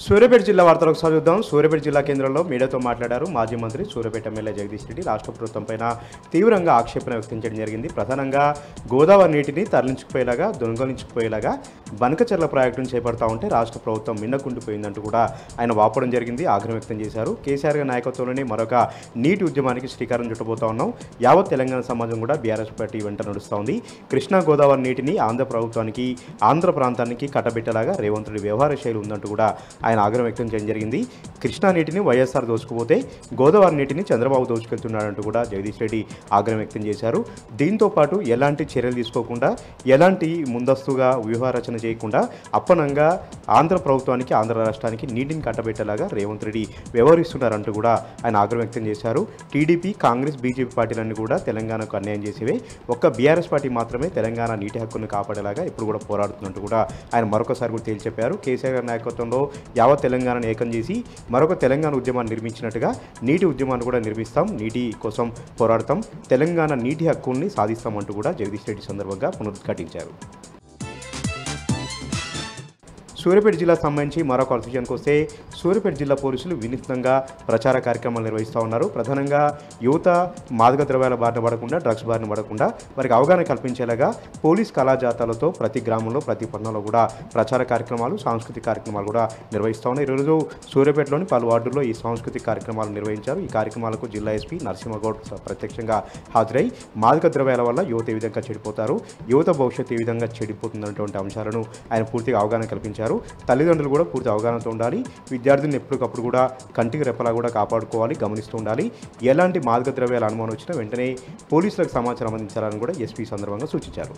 సూర్యాపేట జిల్లా వార్తలు ఒకసారి చూద్దాం. సూర్యాపేట జిల్లా కేంద్రంలో మీడియాతో మాట్లాడారు మాజీ మంత్రి సూర్యాపేట ఎమ్మెల్యే జగదీష్ రెడ్డి. రాష్ట్ర ప్రభుత్వంపైన తీవ్రంగా ఆక్షేపణ వ్యక్తం చేయడం జరిగింది. ప్రధానంగా గోదావరి నీటిని తరలించుకుపోయేలాగా దొంగలించుకుపోయేలాగా బనకచెర్ల ప్రాజెక్టును చేపడతా ఉంటే రాష్ట్ర ప్రభుత్వం మిన్నకుండిపోయిందంటూ కూడా ఆయన వాపోవడం జరిగింది. ఆగ్రహం వ్యక్తం చేశారు. కేసీఆర్ గారి నాయకత్వంలోనే మరొక నీటి ఉద్యమానికి శ్రీకారం చుట్టబోతా ఉన్నాం. యావత్ తెలంగాణ సమాజం కూడా బీఆర్ఎస్ పార్టీ వెంట నడుస్తోంది. కృష్ణా గోదావరి నీటిని ఆంధ్ర ప్రభుత్వానికి ఆంధ్ర ప్రాంతానికి కట్టబెట్టేలాగా రేవంత్ రెడ్డి వ్యవహార శైలి ఉందంటూ కూడా ఆయన ఆగ్రహం వ్యక్తం చేయడం జరిగింది. కృష్ణా నీటిని వైఎస్ఆర్ దోచుకుపోతే గోదావరి నీటిని చంద్రబాబు దోచుకెళ్తున్నాడంటూ కూడా జగదీష్ రెడ్డి ఆగ్రహం వ్యక్తం చేశారు. దీంతో పాటు ఎలాంటి చర్యలు తీసుకోకుండా ఎలాంటి ముందస్తుగా వ్యూహరచన చేయకుండా అప్పనంగా ఆంధ్ర ప్రభుత్వానికి ఆంధ్ర రాష్ట్రానికి నీటిని కట్టబెట్టేలాగా రేవంత్ రెడ్డి వ్యవహరిస్తున్నారంటూ కూడా ఆయన ఆగ్రహం వ్యక్తం చేశారు. టీడీపీ, కాంగ్రెస్, బీజేపీ పార్టీలన్నీ కూడా తెలంగాణకు అన్యాయం చేసేవే, ఒక్క బీఆర్ఎస్ పార్టీ మాత్రమే తెలంగాణ నీటి హక్కును కాపాడేలాగా ఇప్పుడు కూడా పోరాడుతున్నట్టు కూడా ఆయన మరొకసారి కూడా తేల్చి చెప్పారు. కేసీఆర్ గారి నాయకత్వంలో యావత్ తెలంగాణను ఏకం చేసి మరొక తెలంగాణ ఉద్యమాన్ని నిర్మించినట్టుగా నీటి ఉద్యమాన్ని కూడా నిర్మిస్తాం, నీటి కోసం పోరాడతాం, తెలంగాణ నీటి హక్కుల్ని సాధిస్తామంటూ కూడా జగదీష్ రెడ్డి సందర్భంగా పునరుద్ఘాటించారు. సూర్యాపేట జిల్లాకు సంబంధించి మరొక విషయానికి వస్తే సూర్యాపేట జిల్లా పోలీసులు వినూత్నంగా ప్రచార కార్యక్రమాలు నిర్వహిస్తూ ఉన్నారు. ప్రధానంగా యువత మాదక ద్రవ్యాల బారిన పడకుండా, డ్రగ్స్ బారిన పడకుండా వారికి అవగాహన కల్పించేలాగా పోలీస్ కళాజాతాలతో ప్రతి గ్రామంలో ప్రతి పట్టణంలో కూడా ప్రచార కార్యక్రమాలు, సాంస్కృతిక కార్యక్రమాలు కూడా నిర్వహిస్తూ ఉన్నాయి. ఈరోజు సూర్యాపేటలోని పలు వార్డుల్లో ఈ సాంస్కృతిక కార్యక్రమాలు నిర్వహించారు. ఈ కార్యక్రమాలకు జిల్లా ఎస్పీ నరసింహగౌడ్ ప్రత్యక్షంగా హాజరై మాదక ద్రవ్యాల వల్ల యువత ఏ విధంగా చెడిపోతారు, యువత భవిష్యత్తు ఏ విధంగా చెడిపోతున్నటువంటి అంశాలను ఆయన పూర్తిగా అవగాహన కల్పించారు. తల్లిదండ్రులు కూడా పూర్తి అవగాహనతో ఉండాలి. విద్యార్థులను ఎప్పటికప్పుడు కూడా కంటికి రెప్పలా కూడా కాపాడుకోవాలి, గమనిస్తూ ఉండాలి. ఎలాంటి మాదక ద్రవ్యాల అనుమానం వచ్చినా వెంటనే పోలీసులకు సమాచారం అందించాలని కూడా ఎస్పీ సందర్భంగా సూచించారు.